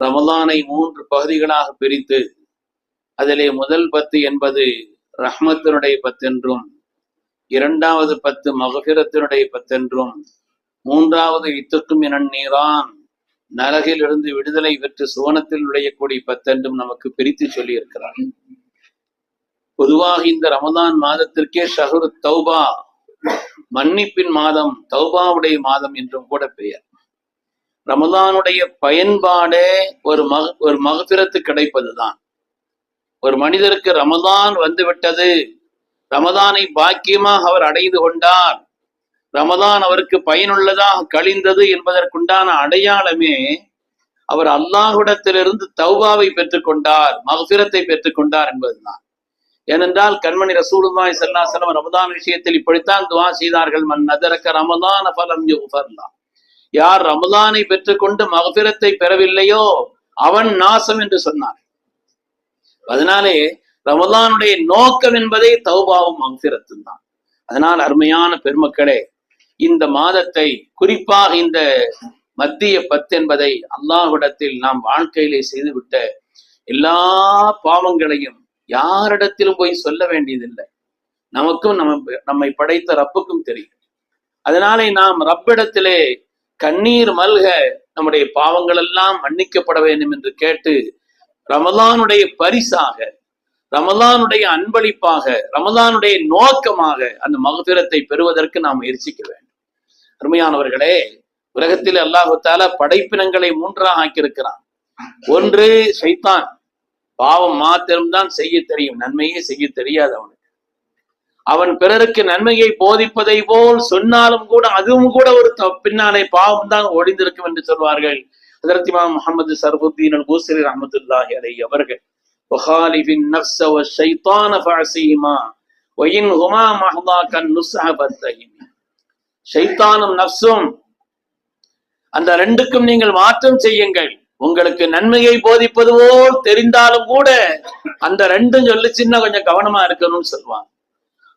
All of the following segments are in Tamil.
ரமலானை 3 பகுதிகளாக பிரித்து அதிலே முதல் 10 என்பது ரஹ்மத்தினுடைய 10 என்றும், 2வது 10 மகஃபிரத்தினுடைய 10 என்றும், 3வது இத்துக்கும் இனநீரான் நரகிலிருந்து விடுதலை பெற்று சுவனத்தில் நுழையக்கூடிய 10 என்றும் நமக்கு பிரித்து சொல்லி இருக்கிறார். பொதுவாக இந்த ரமதான் மாதத்திற்கே ஷஹ்ரு தௌபா, மன்னிப்பின் மாதம், தௌபாவுடைய மாதம் என்றும் கூட பெயர். ரமதானுடைய பயன்பாடே ஒரு மகஃபிரத்து கிடைப்பதுதான். ஒரு மனிதருக்கு ரமதான் வந்து விட்டது, ரமதானை பாக்கியமாக அவர் அடைந்து கொண்டார், ரமதான் அவருக்கு பயனுள்ளதாக கழிந்தது என்பதற்குண்டான அடையாளமே அவர் அல்லாஹ்விடத்திலிருந்து தௌபாவை பெற்றுக்கொண்டார், மகஃபிரத்தை பெற்றுக்கொண்டார் என்பதுதான். ஏனென்றால் கண்மணி ரசூலுல்லாஹி ஸல்லல்லாஹு அலைஹி வஸல்லம் ரமதான் விஷயத்தில் இப்படித்தான் துஆ செய்தார்கள். மன் நதரக ரமதான ஃபலம் யுஃபர்லா, யார் ரமதானை பெற்றுக்கொண்டு மகஃபிரத்தை பெறவில்லையோ அவன் நாசம் என்று சொன்னார். அதனாலே ரமதானுடைய நோக்கம் என்பதே தௌபாவும் மகஃபிரத்தும் தான். அதனால் அருமையான பெருமக்களே, இந்த மாதத்தை, குறிப்பாக இந்த மத்திய 10 என்பதை அல்லாஹ்விடத்தில் நாம் வாழ்க்கையிலே செய்துவிட்ட எல்லா பாவங்களையும் யாரிடத்திலும் போய் சொல்ல வேண்டியதில்லை. நமக்கும் நம்மை படைத்த ரப்புக்கும் தெரியும். அதனாலே நாம் ரப்பிடத்திலே கண்ணீர் மல்க நம்முடைய பாவங்கள் எல்லாம் மன்னிக்கப்பட வேண்டும் என்று கேட்டு ரமலானுடைய பரிசாக, ரமலானுடைய அன்பளிப்பாக, ரமலானுடைய நோக்கமாக அந்த மகஃபிரத்தை பெறுவதற்கு நாம் முயற்சிக்க வேண்டும். அருமையானவர்களே, உலகத்தில் அல்லாஹு தஆலா படைப்பினங்களை 3ஆக ஆக்கியிருக்கிறான். ஒன்று ஷைத்தான், பாவம் மாத்திரம்தான் செய்ய தெரியும், நன்மையே செய்ய தெரியாது அவனுக்கு. அவன் பிறருக்கு நன்மையை போதிப்பதை போல் சொன்னாலும் கூட அதுவும் கூட ஒரு பின்னாலே பாவம் தான் ஒளிந்திருக்கும் என்று சொல்வார்கள். ஹஜ்ரத் இமாம் முஹம்மது ஸர்ஃபுத்தீன் அல்-பூஸிரி ரஹ்மத்துல்லாஹி அலைஹி அவர்கள், வஹாலிஃபின் நஃப்ஸ வஷ்ஷைத்தான ஃபஅஸீமா வஇன்ஹுமா மஹ்தாகன் நுஸ்ஹ ஃபத்தஹிம். ஷைத்தானும் நஃப்ஸும், அந்த ரெண்டுக்கும் நீங்கள் மாற்றம் செய்யுங்கள். உங்களுக்கு நன்மையை போதிப்பது போல் தெரிந்தாலும் கூட அந்த ரெண்டும் சொல்லிச்சுன்னா கொஞ்சம் கவனமா இருக்கணும்னு சொல்லுவாங்க.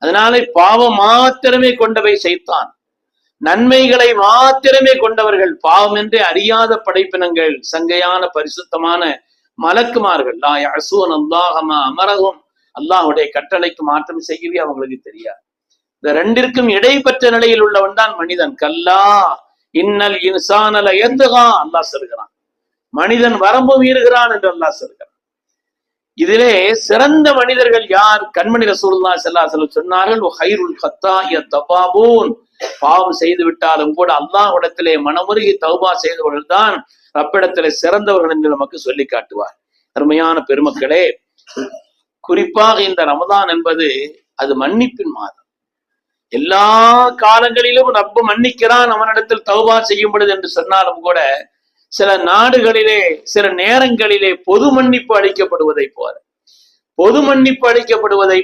அதனால பாவம் மாத்திரமே கொண்டவை ஷைத்தான், நன்மைகளை மாத்திரமே கொண்டவர்கள் பாவம் என்றே அறியாத படைப்பினங்கள், சங்கையான பரிசுத்தமான மலக்குமார்கள். லா யஅஸூன அல்லாஹ மா அமரஹும், அல்லாஹ்வுடைய கட்டளைக்கு மாற்றம் செய்யவே அவங்களுக்கு தெரியாது. இந்த ரெண்டிற்கும் இடைப்பட்ட நிலையில் உள்ளவன் தான் மனிதன். கல்லா இன்னல் இன்சான லயத்கா, அல்லாஹ் சொல்கிறான். மனிதன் வரம்பு மீறுகிறான் என்று அல்லாஹ் சொல்கிறான். இதிலே சிறந்த மனிதர்கள் யார்? கண்மணி ரசூலுல்லாஹி ஸல்லல்லாஹு அலைஹி வஸல்லம் சொன்னார்கள், ஹைருல் கத்தாய தபாபூன், பாவம் செய்து விட்டாலும் கூட அல்லாஹ்விடத்திலே மனமுருகி தௌபா செய்தவர்கள் தான் ரப்பிடத்திலே சிறந்தவர்கள் என்று நமக்கு சொல்லி காட்டுவார். அருமையான பெருமக்களே, குறிப்பாக இந்த ரமதான் என்பது அது மன்னிப்பின் மாதம். எல்லா காலங்களிலும் ரப்பு மன்னிக்கிறான் அவனிடத்தில் தௌபா செய்யும் பொழுது என்று சொன்னாலும் கூட சில நாடுகளிலே, சில நேரங்களிலே பொது மன்னிப்பு அளிக்கப்படுவதை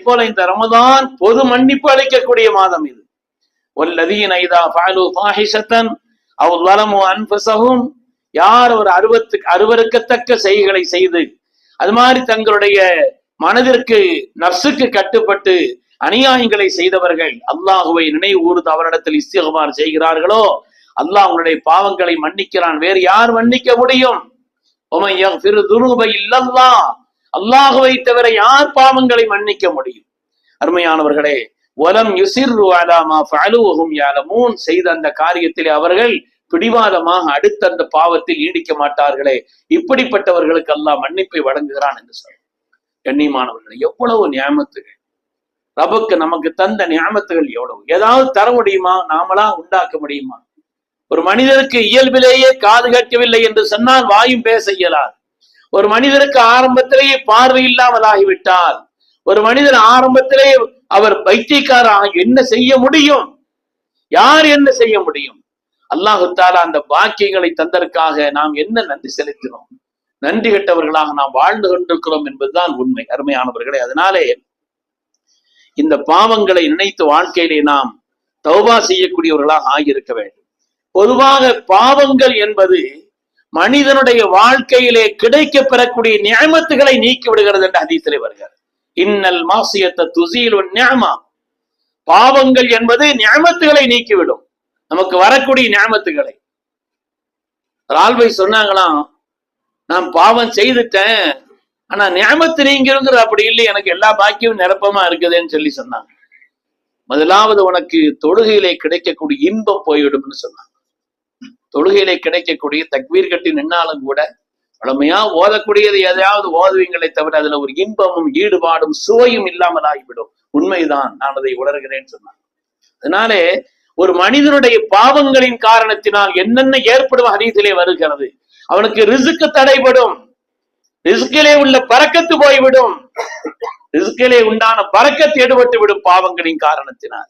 போல இந்த ரமதான் பொது மன்னிப்பு அளிக்கக்கூடிய மாதம் இது. வல்லதீன இதா ஃபஅலு ஃபாஹிஷத்தன் அவ் ஸலமு அன்ஃபஸஹும், யார் ஒரு அருவருக்கத்தக்க செய்கைகளை செய்து அது மாதிரி தங்களுடைய மனதிற்கு நஃப்ஸுக்கு கட்டுப்பட்டு அநியாயங்களை செய்தவர்கள் அல்லாஹுவை நினைவு கூர்ந்து அவரிடத்தில் இஸ்திக்பார் செய்கிறார்களோ அல்லாஹ் அவங்களுடைய பாவங்களை மன்னிக்கிறான். வேறு யார் மன்னிக்க முடியும்? அல்லாஹுவை தவிர யார் பாவங்களை மன்னிக்க முடியும்? அருமையானவர்களே, வலம் யுஸிர்ரு அலா மா ஃபஅலு வஹும் யஅலமூன், செய்த அந்த காரியத்திலே அவர்கள் பிடிவாதமாக அடுத்த அந்த பாவத்தில் ஈடிக்க மாட்டார்களே, இப்படிப்பட்டவர்களுக்கு அல்லாஹ் மன்னிப்பை வழங்குகிறான் என்று சொல்றார். கண்ணியமானவர்களே, எவ்வளவு நியாமத்துகள் ரப்புக்கு நமக்கு தந்த நியாமத்துகள் எவ்வளவு! ஏதாவது தர முடியுமா? நாமளா உண்டாக்க முடியுமா? ஒரு மனிதருக்கு இயல்பிலேயே காது கேட்கவில்லை என்று சொன்னால் வாயும் பேச இயலாது. ஒரு மனிதருக்கு ஆரம்பத்திலேயே பார்வை இல்லாமல் ஆகிவிட்டால், ஒரு மனிதர் ஆரம்பத்திலே அவர் பைத்தியக்காரர் என்ன செய்ய முடியும்? யார் என்ன செய்ய முடியும்? அல்லாஹு தஆலா அந்த பாக்கியங்களை தந்ததற்காக நாம் என்ன நன்றி செலுத்தினோம்? நன்றி கெட்டவர்களாக நாம் வாழ்ந்து கொண்டிருக்கிறோம் என்பதுதான் உண்மை. அருமையானவர்களே, அதனாலே இந்த பாவங்களை நினைத்து வாழ்க்கையிலே நாம் தௌபா செய்யக்கூடியவர்களாக ஆகியிருக்க வேண்டும். பொதுவாக பாவங்கள் என்பது மனிதனுடைய வாழ்க்கையிலே கிடைக்க பெறக்கூடிய நிஅமத்துகளை நீக்கி விடுகிறது என்று ஹதீஸிலே வருகிறது. இன்னல் மாசியத்த துஸீலு நிஅமா, பாவங்கள் என்பது நிஅமத்துகளை நீக்கிவிடும், நமக்கு வரக்கூடிய நிஅமத்துகளை. ரால்வை சொன்னாங்களாம், நான் பாவம் செய்துட்டேன், ஆனா நியாமத்து நீங்கிறது அப்படி இல்லை, எனக்கு எல்லா பாக்கியமும் நிரப்பமா இருக்குதுன்னு சொல்லி சொன்னாங்க. முதலாவது உனக்கு தொழுகையிலே கிடைக்கக்கூடிய இன்பம் போய்விடும்னு சொன்னாங்க. தொழுகையிலே கிடைக்கக்கூடிய தக்பீர் கட்டி நின்னாலும் கூட வளமையா ஓதக்கூடியது எதையாவது ஓதுவீங்களே தவிர அதுல ஒரு இன்பமும் ஈடுபாடும் சுவையும் இல்லாமல் ஆகிவிடும். உண்மைதான், நான் அதை உணர்கிறேன்னு சொன்னாங்க. அதனாலே ஒரு மனிதனுடைய பாவங்களின் காரணத்தினால் என்னென்ன ஏற்படும் ஹதீஸிலே வருகிறது. அவனுக்கு ரிஸ்க் தடைபடும், ரிஸ்கிலே உள்ள பரக்கத்து போய்விடும், ரிஸ்கிலே உண்டான பரக்கத்து எடுபட்டு விடும் பாவங்களின் காரணத்தினால்.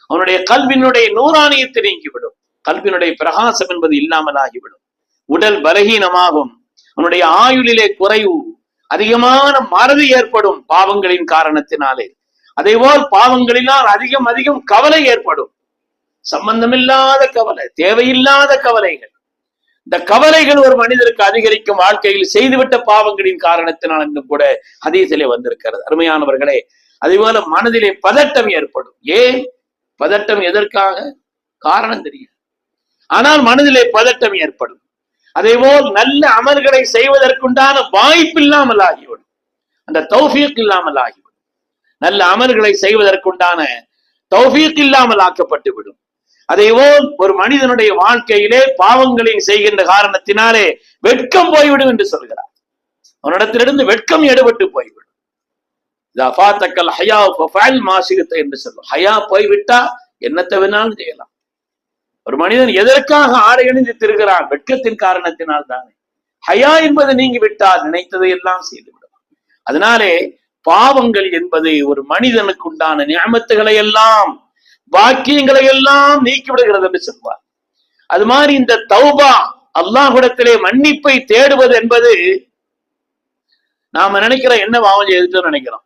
அவனுடைய கல்வியினுடைய நூறானியத்தை நீங்கிவிடும், கல்வியினுடைய பிரகாசம் என்பது இல்லாமல் ஆகிவிடும், உடல் பலகீனமாகும், அவனுடைய ஆயுளிலே குறைவு, அதிகமான மறதி ஏற்படும் பாவங்களின் காரணத்தினாலே. அதேபோல் பாவங்களினால் அதிகம் அதிகம் கவலை ஏற்படும், சம்பந்தமில்லாத கவலை, தேவையில்லாத கவலைகள். இந்த கவலைகள் ஒரு மனிதருக்கு அதிகரிக்கும் வாழ்க்கையில் செய்துவிட்ட பாவங்களின் காரணத்தினால் என்று கூட ஹதீஸிலே வந்திருக்கிறது. அருமையானவர்களே, அதேபோல மனதிலே பதட்டம் ஏற்படும். ஏன் பதட்டம், எதற்காக, காரணம் தெரியும், ஆனால் மனதிலே பதட்டம் ஏற்படும். அதேபோல் நல்ல அமல்களை செய்வதற்குண்டான வாய்ப்பு இல்லாமல் ஆகிவிடும், அந்த தௌஃபீக் இல்லாமல் ஆகிவிடும். நல்ல அமல்களை செய்வதற்குண்டான தௌஃபீக் இல்லாமல் ஆக்கப்பட்டு விடும். அதேபோல் ஒரு மனிதனுடைய வாழ்க்கையிலே பாவங்களை செய்கின்ற காரணத்தினாலே வெட்கம் போய்விடும் என்று சொல்கிறார். அவனிடத்திலிருந்து வெட்கம் எடுபட்டு போய்விடும். என்று சொல்லும். ஹயா போய்விட்டா என்னத்தை வேணாலும் செய்யலாம். ஒரு மனிதன் எதற்காக ஆடை அணிந்து திருகிறான்? வெட்கத்தின் காரணத்தினால் தானே. ஹயா என்பது நீங்கி விட்டால் நினைத்ததை எல்லாம் செய்துவிடும். அதனாலே பாவங்கள் என்பது ஒரு மனிதனுக்கு உண்டான நியமத்துகளை எல்லாம், பாக்கியங்களை எல்லாம் நீக்கிவிடுகிறது என்று சொல்வார். அது மாதிரி இந்த தௌபா, அல்லாஹ்விடத்திலே மன்னிப்பை தேடுவது என்பது, நாம நினைக்கிறோம் என்ன பாவம் செய்துட்டு நினைக்கிறோம்,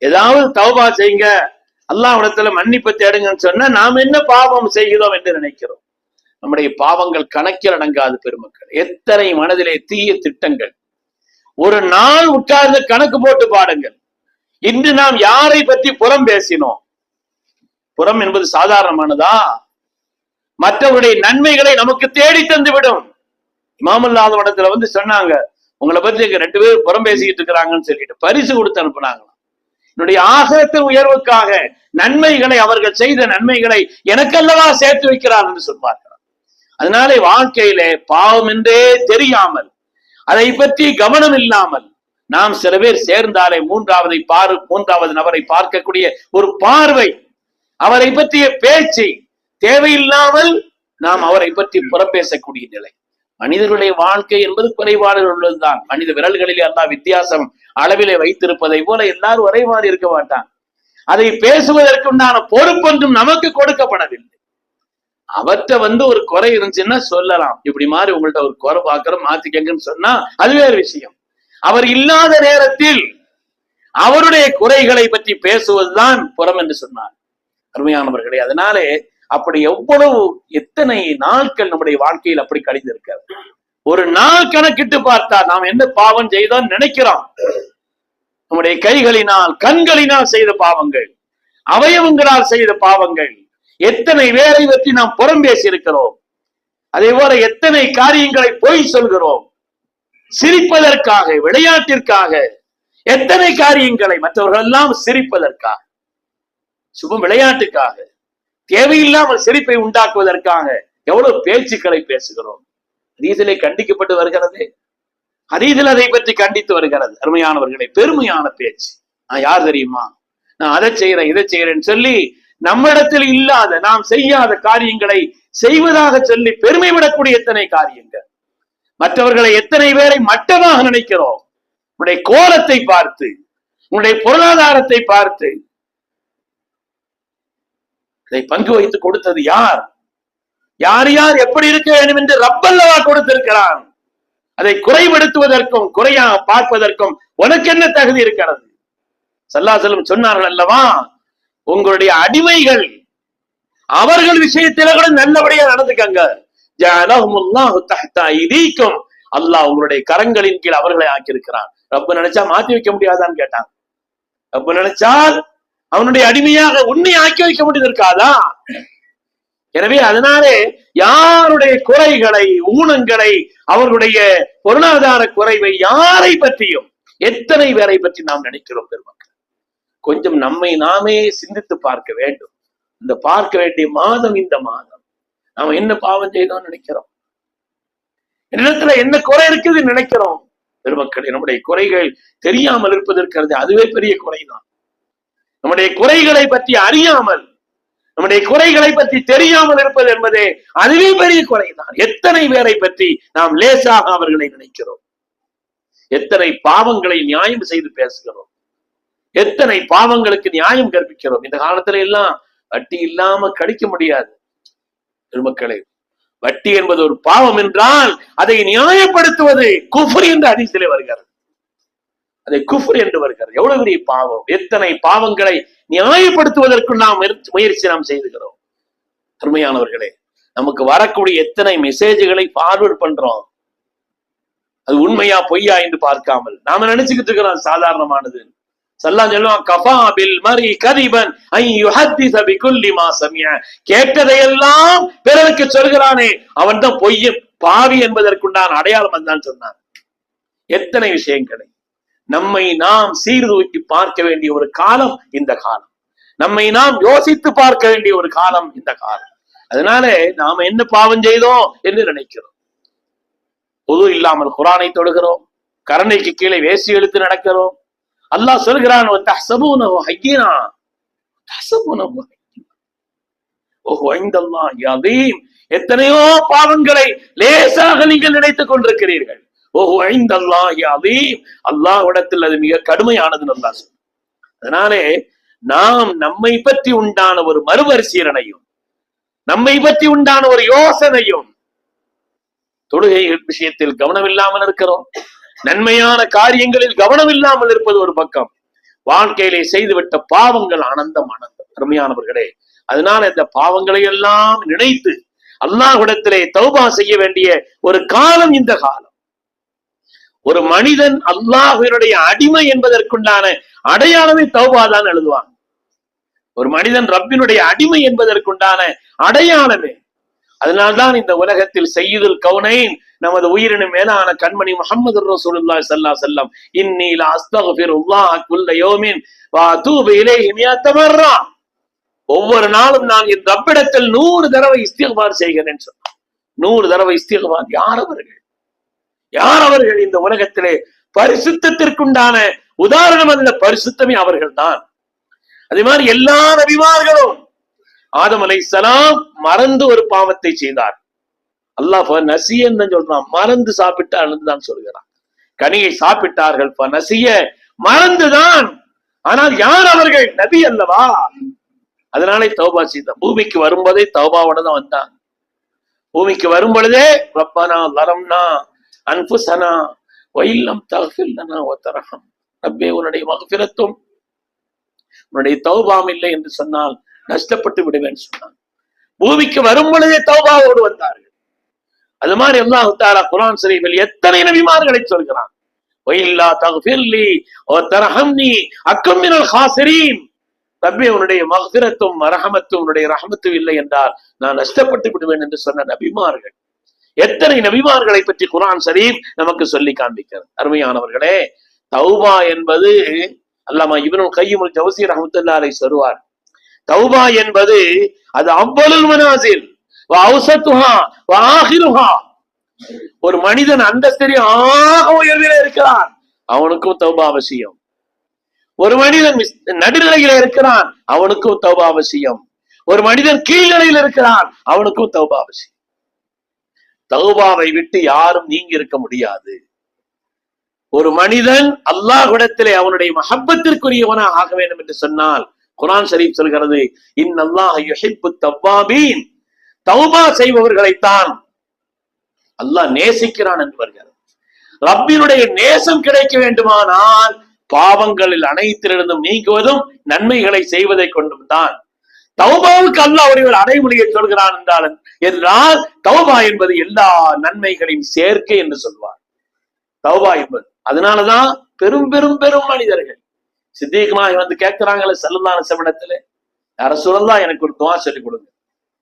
ஏதாவது தௌபா செய்யுங்க, அல்லாஹ்விடத்துல மன்னிப்பை தேடுங்கன்னு சொன்னா நாம் என்ன பாவம் செய்கிறோம் என்று நினைக்கிறோம். நம்முடைய பாவங்கள் கணக்கில் அடங்காது பெருமக்கள். எத்தனை மனதிலே தீய திட்டங்கள். ஒரு நாள் உட்கார்ந்து கணக்கு போட்டு பாடுங்கள். இன்று நாம் யாரை பற்றி புறம் பேசினோம்? புறம் என்பது சாதாரணமானதா? மற்றவருடைய நன்மைகளை நமக்கு தேடி தந்து விடும். இமாமுல்லாஹ் இடத்துல வந்து சொன்னாங்க, உங்களை பத்தி எங்க 2 பேரும் புறம் பேசிக்கிட்டு இருக்கிறாங்கன்னு சொல்லிட்டு பரிசு கொடுத்து அனுப்புனாங்க. என்னுடைய ஆகரத்தின் உயர்வுக்காக நன்மைகளை, அவர்கள் செய்த நன்மைகளை எனக்கல்லவா சேர்த்து வைக்கிறார் என்று சொல்வார்கள். அதனாலே வாழ்க்கையிலே பாவம் என்றே தெரியாமல், அதை பற்றி கவனம் இல்லாமல் நாம் சில பேர் சேர்ந்தாலே மூன்றாவது நபரை பார்க்கக்கூடிய ஒரு பார்வை, அவரை பற்றிய பேச்சு, தேவையில்லாமல் நாம் அவரை பற்றி புறப்பேசக்கூடிய நிலை. மனிதர்களுடைய வாழ்க்கை என்பது குறைபாடுகள் உள்ளதுதான். மனித விரல்களிலே அல்லாஹ் வித்தியாசம் அளவிலே வைத்திருப்பதை போல எல்லாரும் ஒரே மாதிரி இருக்க மாட்டான். அதை பேசுவதற்குண்டான பொறுப்பொன்றும் நமக்கு கொடுக்கப்படவில்லை. அவற்றை வந்து ஒரு குறை இருந்துச்சுன்னா சொல்லலாம், இப்படி மாதிரி உங்கள்ட்ட ஒரு குறை பார்க்கிறோம் மாத்திக்கங்கன்னு சொன்னா அது வேறு விஷயம். அவர் இல்லாத நேரத்தில் அவருடைய குறைகளை பற்றி பேசுவதுதான் புறம் என்று சொன்னார். அருமையானவர்களே, அதனாலே அப்படி எத்தனை நாட்கள் நம்முடைய வாழ்க்கையில் அப்படி கழிந்திருக்கிறது. ஒரு நாள் கணக்கிட்டு பார்த்தா நாம் என்ன பாவம் செய்தோம் நினைக்கிறோம். நம்முடைய கைகளினால், கண்களினால் செய்த பாவங்கள், அவயவங்களால் செய்த பாவங்கள், எத்தனை வேலை பற்றி நாம் புறம் பேசி இருக்கிறோம். அதே போல எத்தனை காரியங்களை பொய் சொல்கிறோம். சிரிப்பதற்காக, விளையாட்டிற்காக எத்தனை காரியங்களை, மற்றவர்கள் எல்லாம் சிரிப்பதற்காக, சுபம் விளையாட்டுக்காக, தேவையில்லாமல் சிரிப்பை உண்டாக்குவதற்காக எவ்வளவு பேச்சுக்களை பேசுகிறோம். ஹதீஸிலே கண்டிக்கப்பட்டு வருகிறது, ஹதீஸில் அதை பற்றி கண்டித்து வருகிறது. அருமையானவர்களை, பெருமையான பேச்சு. நான் யார் தெரியுமா, நான் அதை செய்யறேன் இதை செய்யறேன்னு சொல்லி நம்மிடத்தில் இல்லாத, நாம் செய்யாத காரியங்களை செய்வதாக சொல்லி பெருமை விடக்கூடிய எத்தனை காரியங்கள். மற்றவர்களை எத்தனை பேரை மட்டமாக நினைக்கிறோம். உன்னுடைய கோலத்தை பார்த்து, உன்னுடைய பொருளாதாரத்தை பார்த்து. இதை பங்கு வைத்து கொடுத்தது யார்? யார் யார் எப்படி இருக்க வேண்டும் என்று ரப்பல்லவா கொடுத்திருக்கிறான். அதை குறைபடுத்துவதற்கும் குறையாக பார்ப்பதற்கும் உனக்கு என்ன தகுதி இருக்கிறது? ஸல்லல்லாஹு அலைஹி வஸல்லம் சொன்னார்கள் அல்லவா, உங்களுடைய அடிமைகள் அவர்கள் விஷயத்தில கூட நல்லபடியா நடந்துக்கங்க. ஜஅலஹுமுல்லாஹு தஹ்த ஐதீக்கும், அல்லாஹ் உங்களுடைய கரங்களின் கீழ் அவர்களை ஆக்கியிருக்கிறான். ரப்பு நினைச்சா மாத்தி வைக்க முடியாதான்னு கேட்டாங்க. ரப்பு நினைச்சால் அவனுடைய அடிமையாக உன்னை ஆக்கி வைக்க முடியாது இருக்காதா? எனவே அதனாலே யாருடைய குறைகளை, ஊனங்களை, அவர்களுடைய பொருளாதார குறைவை யாரை பற்றியும், எத்தனை பேரை பற்றி நாம் நினைக்கிறோம் பெருமக்கள்? கொஞ்சம் நம்மை நாமே சிந்தித்து பார்க்க வேண்டும். இந்த பார்க்க வேண்டிய மாதம் இந்த மாதம். நாம என்ன பாவம் செய்தோம் நினைக்கிறோம்? இடத்துல என்ன குறை இருக்குது நினைக்கிறோம் பெருமக்களே? நம்முடைய குறைகள் தெரியாமல் இருப்பதற்கிறது அதுவே பெரிய குறைதான். நம்முடைய குறைகளை பற்றி அறியாமல், நம்முடைய குறைகளை பற்றி தெரியாமல் இருப்பது என்பதே அதுவே பெரிய குறைதான். எத்தனை பேரை பற்றி நாம் லேசாக அவர்களை நினைக்கிறோம், எத்தனை பாவங்களை நியாயம் செய்து பேசுகிறோம், எத்தனை பாவங்களுக்கு நியாயம் கற்பிக்கிறோம். இந்த காலத்துல எல்லாம் வட்டி இல்லாம கடிக்க முடியாது பெருமக்களே. வட்டி என்பது ஒரு பாவம் என்றால் அதை நியாயப்படுத்துவது குஃப்ர் என்று ஹதீஸிலே வருகிறது. அதை குஃப்ர் என்று வருகிறது. எவ்வளவு பெரிய பாவம்! எத்தனை பாவங்களை நியாயப்படுத்துவதற்கு நாம் முயற்சி நாம் செய்துகிறோம். அருமையானவர்களே, நமக்கு வரக்கூடிய எத்தனை மெசேஜ்களை ஃபார்வர்ட் பண்றோம், அது உண்மையா பொய்யா என்று பார்க்காமல் நாம நினைச்சுக்கிட்டு இருக்கிறோம் சாதாரணமானது. ஸல்லல்லாஹு அலைஹி வஸல்லம் கஃபா பில் மர்இ கதிபன் அன் யுஹத்திஸ பிகுல்லி மா சமிஅ, கேட்டதையெல்லாம் பிறருக்கு சொல்கிறானே அவன் தான் பொய்யன் பாவி என்பதற்குண்டான அடையாளம் அதுதான் சொன்னார். எத்தனை விஷயங்களை நம்மை நாம் சீர்தூக்கி பார்க்க வேண்டிய ஒரு காலம் இந்த காலம். நம்மை நாம் யோசித்து பார்க்க வேண்டிய ஒரு காலம் இந்த காலம். அதனால நாம என்ன பாவம் செய்தோம் என்று நினைக்கிறோம். பொது இல்லாமல் குர்ஆனை தொடுகிறோம், கரணைக்கு கீழே வேசி எழுத்து நடக்கிறோம். அல்லாஹ் சொல்கிறான், எத்தனையோ பாவங்களை லேசாக நீங்கள் நினைத்துக் கொண்டிருக்கிறீர்கள். அல்லாஹ்விடத்தில் அது மிக கடுமையானது. அல்லாஹ். அதனாலே நாம் நம்மை பற்றி உண்டான ஒரு மறுபரிசீலனையும், நம்மை பற்றி உண்டான ஒரு யோசனையும், தொழுகை விஷயத்தில் கவனம் இல்லாமல் இருக்கிறோம், நன்மையான காரியங்களில் கவனம் இல்லாமல் இருப்பது ஒரு பக்கம், வாழ்க்கையிலே செய்துவிட்ட பாவங்கள் அனந்தம் அனந்தம். அருமையானவர்களே, அதனால இந்த பாவங்களை எல்லாம் நினைத்து அல்லாஹ்விடத்திலே தௌபா செய்ய வேண்டிய ஒரு காலம் இந்த காலம். ஒரு மனிதன் அல்லாஹ்வினுடைய அடிமை என்பதற்குண்டான அடையாளமே தௌபா தான் எழுதுவான். ஒரு மனிதன் ரப்பினுடைய அடிமை என்பதற்குண்டான அடையாளமே. அதனால்தான் இந்த உலகத்தில் சய்யிதுல் கௌனைன், நமது உயிரினும் மேலான கண்மணி முஹம்மது ரசூலுல்லாஹி ஸல்லல்லாஹு அலைஹி வஸல்லம், இன்னி லா அஸ்தக்ஃபிருல்லாஹ குல்ல யௌமின் வ அதூபு இலைஹி மியத்த மர்ரா, ஒவ்வொரு நாளும் நான் என் ரப்பிடத்தில் 100 தடவை இஸ்திக்பார் செய்கிறேன் சொன்னார். 100 தடவை இஸ்திக்பார். யார் அவர்கள்? யார் அவர்கள்? இந்த உலகத்திலே பரிசுத்தத்திற்குண்டான உதாரணம் அல்ல, பரிசுத்தமே அவர்கள் தான். அதே மாதிரி எல்லா நபிமார்களும், ஆதம் அலைஹிஸ்ஸலாம் மறந்து ஒரு பாவத்தை செய்தார். அல்லாஹ் நசியன்னு சொல்றான், மறந்து சாப்பிட்டார் தான் சொல்கிறான். கனியை சாப்பிட்டார்கள், நசிய மறந்துதான். ஆனால் யார் அவர்கள்? நபி அல்லவா? அதனாலே தௌபா செய்தான். பூமிக்கு வரும்போதே தௌபாவோட தான் வந்தான். பூமிக்கு வரும் பொழுதே ரப்பனா லரம்னா அன்ஃபுஸனா வ இல்லம் தக்ஃபிர் லனா வ தர்ஹம், ரப்பே உன்னுடைய மக்ஃபிரத்தும் உன்னுடைய தௌபாவும் இல்லை என்று சொன்னால் நஷ்டப்பட்டு விடுவேன் சொன்னான். பூமிக்கு வரும் பொழுதே தௌபாவோடு வந்தார்கள். அது மாதிரி அல்லாஹ் தஆலா குர்ஆன் ஷரீஃபில் எத்தனை நபிமார்களை சொல்கிறான். வஇல்லா தக்ஃபிர்லி வ தர்ஹம்னி அகும் மினல் காசிரீன், ரப்பே உன்னுடைய மக்ஃபிரத்தும் ரஹமத்தும் உன்னுடைய ரஹமத்தும் இல்லை என்றால் நான் நஷ்டப்பட்டு விடுவேன் என்று சொன்ன நபிமார்கள். எத்தனை நபிமார்களை பற்றி குர்ஆன் ஷரீஃப் நமக்கு சொல்லி காண்பிக்கிறது. அருமையானவர்களே, தௌபா என்பது அல்லாமா இப்னுல் கய்யிமுல் ஜௌஸி ரஹ்மத்துல்லாஹி அலைஹி சொல்வார், தௌபா என்பது அது அவ்வலுல் மனாசில் வ அவ்ஸதுஹா வ ஆகிருஹா. ஒரு மனிதன் அந்தஸ்திலே ஆக உயர்விலே இருக்கிறான், அவனுக்கும் தௌபா அவசியம். ஒரு மனிதன் நடுநிலையில இருக்கிறான், அவனுக்கும் தௌபா அவசியம். ஒரு மனிதன் கீழ்நிலையில் இருக்கிறான், அவனுக்கும் தௌபா அவசியம். தௌபாவை விட்டு யாரும் நீங்கி இருக்க முடியாது. ஒரு மனிதன் அல்லாஹ்விடத்திலே அவனுடைய மஹப்பத்திற்குரியவனாக ஆக வேண்டும் என்று சொன்னால் குர்ஆன் ஷரீஃப் சொல்கிறது, இன்னல்லாஹ யுஹிப்புத் தவ்வாபீன், தௌபா செய்பவர்களைத்தான் அல்லாஹ் நேசிக்கிறான் என்று வருகிறது. ரப்பினுடைய நேசம் கிடைக்க வேண்டுமானால் பாவங்களில் அனைத்திலிருந்தும் நீங்குவதும் நன்மைகளை செய்வதை கொண்டும் தான். தௌபாவுக்கு அல்லாஹ் ஒரு அடைமொழியை சொல்கிறான் என்றால் தௌபா என்பது எல்லா நன்மைகளின் சேர்க்கை என்று சொல்வார். தௌபா என்பது அதனாலதான் பெரும் பெரும் பெரும் மனிதர்கள் சித்திகமாக வந்து கேட்கிறாங்களே ஸல்லல்லாஹு அலைஹி வஸல்லம், யார ரசூலல்லாஹ் எனக்கு ஒரு துஆ சொல்லி கொடுங்க.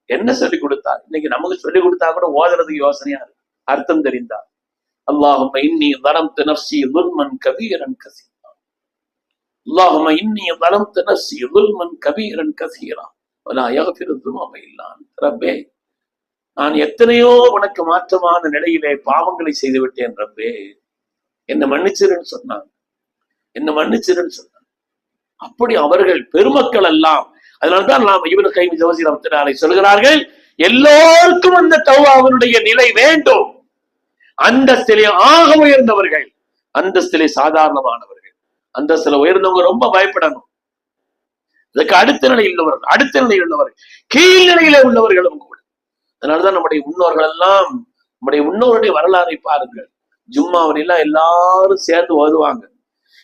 என்ன சொல்லி கொடுத்தார்? இன்னைக்கு நமக்கு சொல்லி கொடுத்தா கூட ஓதுறதுக்கு யோசனையா இருக்கு, அர்த்தம் தெரிந்தா. அல்லாஹும்ம இன்னி ظلمت نفسي ظلما كبيرا كثيرا اللهم إني ظلمت نفسي ظلما كبيرا كثيرا ولا يغفر الذنوب إلا أنت ரப்பே, நான் எத்தனையோ உனக்கு மாற்றமான நிலையிலே பாவங்களை செய்து விட்டேன் ரப்பே, என்ன மன்னிச்சிருன்னு சொன்னாங்க, என்ன மன்னிச்சிருன்னு சொன்னாங்க. அப்படி அவர்கள் பெருமக்கள் எல்லாம். அதனால்தான் நாம் இப்னு கைம் ஜௌஸி ரஹ்மத்துல்லாஹி அலைஹி சொல்கிறார்கள், எல்லோருக்கும் அந்த தௌபாவுடைய நிலை வேண்டும். அந்தஸ்திலே ஆக உயர்ந்தவர்கள், அந்தஸ்திலே சாதாரணமானவர்கள், அந்தஸ்தில உயர்ந்தவங்க ரொம்ப பயப்படணும். இதுக்கு அடுத்த நிலையில் உள்ளவர்கள், அடுத்த நிலையில் உள்ளவர்கள், கீழ்நிலையில உள்ளவர்களும் கூட. அதனாலதான் நம்முடைய முன்னோர்கள் எல்லாம், நம்முடைய முன்னோருடைய வரலாறை பாருங்கள். ஜும்மாவில் எல்லாம் எல்லாரும் சேர்ந்து ஓதுவாங்க,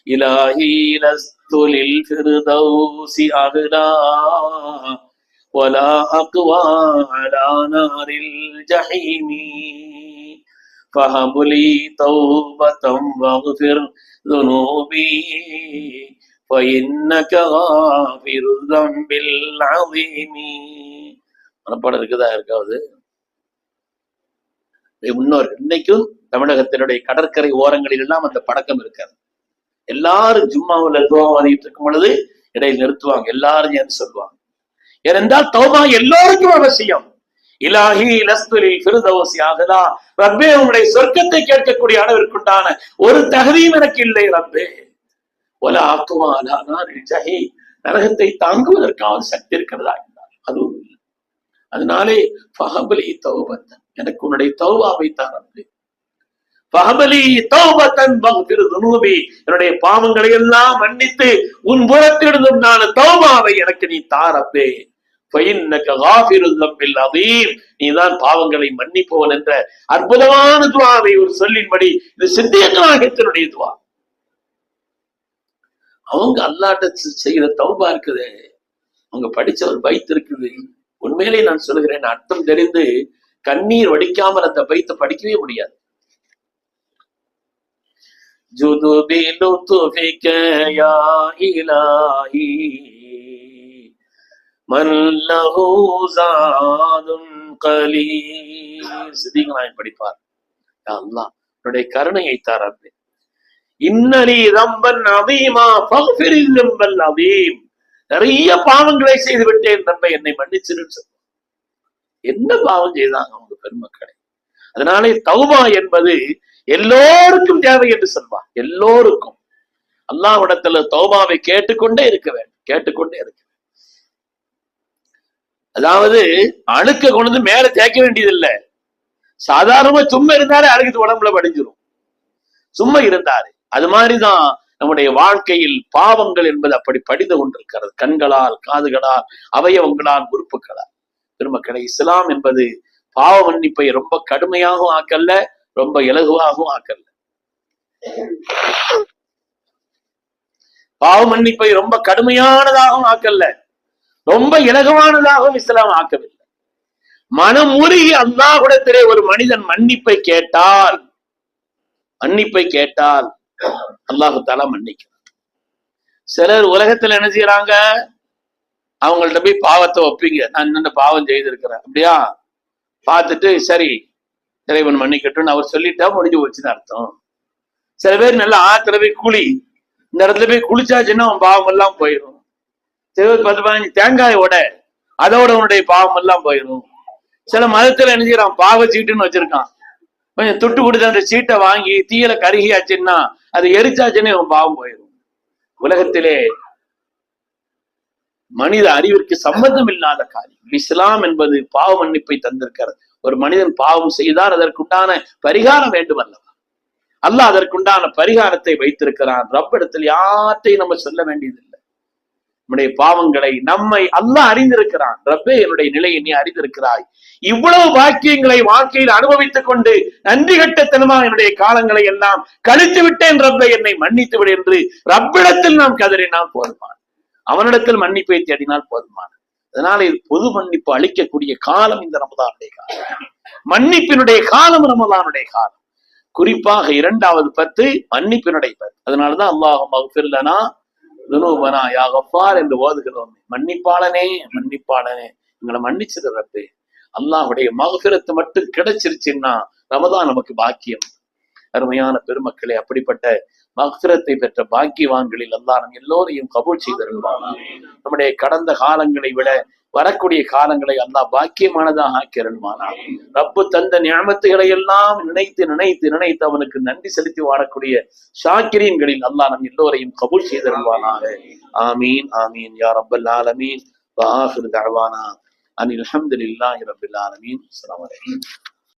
இலாஹி லஸ்து லில் ஃபிர்தௌஸி அஹ்லா வலா அக்வா அலா நாரில் ஜஹீமி فهب لي توبة واغفر ذنوبي فإنك غافر الذنب العظيم. மனப்பாடம் இருக்குதா இருக்காது? முன்னோர்கள் இன்னைக்கும் தமிழகத்தினுடைய கடற்கரை ஓரங்களில் எல்லாம் அந்த பழக்கம் இருக்காது. எல்லாரும் ஜும்மாவுல துஆ ஓதிட்டு இருக்கும் பொழுது இடையில் நிறுத்துவாங்க, எல்லாரும் ஏன்னு சொல்லுவாங்க. ஏனென்றால் தௌபா எல்லோருக்கும் அவசியம். இலாஹி லஸ்து லில் ஃபிர்தௌஸி அஹ்லா, ரப்பே உன்னுடைய சொர்க்கத்தை கேட்கக்கூடிய அளவிற்குண்டான ஒரு தகுதியும் எனக்கு இல்லை ரப்பே. வலா அக்வா அலா நாரில் ஜஹீம், நரகத்தை தாங்குவதற்கான சக்தி இருக்கிறதா என்றார், அதுவும் இல்லை. அதனாலே ஃபஹப் லி தௌபத்தன், எனக்கு உன்னுடைய தௌபாவை தா ரப்பே. ஃபஹப் லி தௌபத்தன் வக்ஃபிர் ذنوبி, என்னுடைய பாவங்களை எல்லாம் மன்னித்து உன் புறத்திலிருந்தும் நான் தௌபாவை எனக்கு நீ தா ரப்பே. நீதான் பாவங்களை மன்னிப்பவன் என்ற அற்புதமான துஆவை ஒரு சொல்லின்படி இது சித்தியக் நாயகத்தினுடைய துஆ. அவங்க அல்லாஹ்ட்ட செய்கிற தௌபா இருக்குது, அவங்க படிச்ச ஒரு பைத் இருக்குது. உண்மையிலே நான் சொல்லுகிறேன், அர்த்தம் தெரிந்து கண்ணீர் வடிக்காமல் அந்த பைத்தை படிக்கவே முடியாது. ஜுதுபி லுத்ஃபிக யா இலாஹி மல்லஹு ஸாதுன் கலீல். சிதிகளாய் படிப்பார், யா அல்லாஹ் உன்னுடைய கருணையை தா ரப்பே. இன்னலி ரப்பன் அதீமா ஃபக்ஃபிரில் ரப்பல் அதீம், நிறைய பாவங்களை செய்து விட்டேன் ரப்பே, என்னை மன்னிச்சிருன்னு சொல்லுவாங்க. என்ன பாவம் செய்தாங்க அவங்க பெருமக்களை? அதனாலே தௌபா என்பது எல்லோருக்கும் தேவை என்று சொல்வார். எல்லோருக்கும் அல்லாஹ்விடத்துல தௌபாவை கேட்டுக்கொண்டே இருக்க வேண்டும், கேட்டுக்கொண்டே இருக்க. அதாவது அழுக்க கொண்டு மேல தேய்க்க வேண்டியது இல்லை, சாதாரணமா சும்மா இருந்தாலே அழுக்கு உடம்புல படிஞ்சிடும், சும்மா இருந்தாரு. அது மாதிரிதான் நம்முடைய வாழ்க்கையில் பாவங்கள் என்பது அப்படி படிந்து கொண்டிருக்கிறது, கண்களால், காதுகளால், அவயவங்களால், உறுப்புகளால். பெருமக்களை, இஸ்லாம் என்பது பாவ மன்னிப்பை ரொம்ப கடுமையாகவும் ஆக்கல்ல, ரொம்ப இலகுவாகவும் ஆக்கல்ல. பாவ மன்னிப்பை ரொம்ப கடுமையானதாகவும் ஆக்கல்ல, ரொம்ப இலகுவானதாகவும் இஸ்லாம் ஆக்கவில்லை. மனம் உருகி அல்லாஹ்விடத்திலே ஒரு மனிதன் மன்னிப்பை கேட்டால் அல்லாஹு தஆலா மன்னிக்கிறான். சிலர் உலகத்துல என்ன செய்யறாங்க, அவங்கள்ட்ட போய் பாவத்தை ஒப்பிங்க, நான் என்ன பாவம் செய்திருக்கிறேன் அப்படியா பார்த்துட்டு சரி இறைவன் மன்னிக்கட்டும் அவர் சொல்லிட்டா முடிஞ்சு போச்சுன்னு அர்த்தம். சில பேர் நல்லா ஆத்துல போய் குழி, இந்த இடத்துல போய் குளிச்சாச்சுன்னா அவன் பாவம் எல்லாம் போயிடும். சில பேர் 10-15 தேங்காய் உட, அதோட உன்னுடைய பாவம் எல்லாம் போயிடும். சில மதத்துல என்ன செய்யறான், பாவ சீட்டுன்னு வச்சிருக்கான், கொஞ்சம் துட்டு கொடுத்து அந்த சீட்டை வாங்கி தீயில கருகியாச்சுன்னா அது எரிச்சாச்சுன்னு அவன் பாவம் போயிடும். உலகத்திலே மனித அறிவிற்கு சம்பந்தம் இல்லாத காரியம். இஸ்லாம் என்பது பாவ மன்னிப்பை தந்திருக்கிறது. ஒரு மனிதன் பாவம் செய்தால் அதற்குண்டான பரிகாரம் வேண்டும் அல்லவா? அல்லாஹ் அதற்குண்டான பரிகாரத்தை வைத்திருக்கிறான். ரப்பிடத்தில் யார்ட்டையும் நம்ம சொல்ல வேண்டியதில்லை. நம்முடைய பாவங்களை நம்மை அல்லாஹ் அறிந்திருக்கிறான். ரப்பே என்னுடைய நிலையை நீ அறிந்திருக்கிறாய், இவ்வளவு பாக்கியங்களை வாழ்க்கையில் அனுபவித்துக் கொண்டு நன்றி கட்டத்தனமா என்னுடைய காலங்களை எல்லாம் கழித்து விட்டேன் ரப்பே, என்னை மன்னித்து விடு என்று ரப்பிடத்தில் நாம் கதறினால் போதுமான, அவனிடத்தில் மன்னிப்பை தேடினால் போதுமான. அதனால இது பொது மன்னிப்பு அளிக்கக்கூடிய காலம் இந்த ரமதானுடைய காலம், மன்னிப்பினுடைய காலம் ரமதானுடைய காலம். குறிப்பாக 2வது 10 மன்னிப்பினுடைய 10. அதனாலதான் அல்லாஹும்ம மக்ஃபிர் லனா துனூபனா யா கஃபார் என்று ஓதுகிறோம். மன்னிப்பாளனே, மன்னிப்பாளனே, எங்களை மன்னிச்சது ரப்பே, அல்லாஹுடைய மக்ஃபிரத் மட்டும் கிடைச்சிருச்சுன்னா ரமதான் நமக்கு பாக்கியம். அருமையான பெருமக்களே, அப்படிப்பட்ட மக்ஃபிரத்தை பெற்ற பாக்கியவான்களில் அல்லாஹ் நம் எல்லோரையும் கபூல் செய்திருவானா. நம்முடைய கடந்த காலங்களை விட வரக்கூடிய காலங்களை அல்லாஹ் பாக்கியமானதாக ஆக்கியருள்வானா. ரப்பு தந்த நியமத்துகளை எல்லாம் நினைத்து நினைத்து நினைத்து அவனுக்கு நன்றி செலுத்தி வாழக்கூடிய ஷாக்கிரீன்களில் அல்லாஹ் நம் எல்லோரையும் கபூல் செய்திருவானாக. ஆமீன் ஆமீன் யா ரப்பல் ஆலமீன். வ ஆகிரு தஅவானா அனில் ஹம்துலில்லாஹி ரப்பில் ஆலமீன். அஸ்ஸலாமு அலைக்கும்.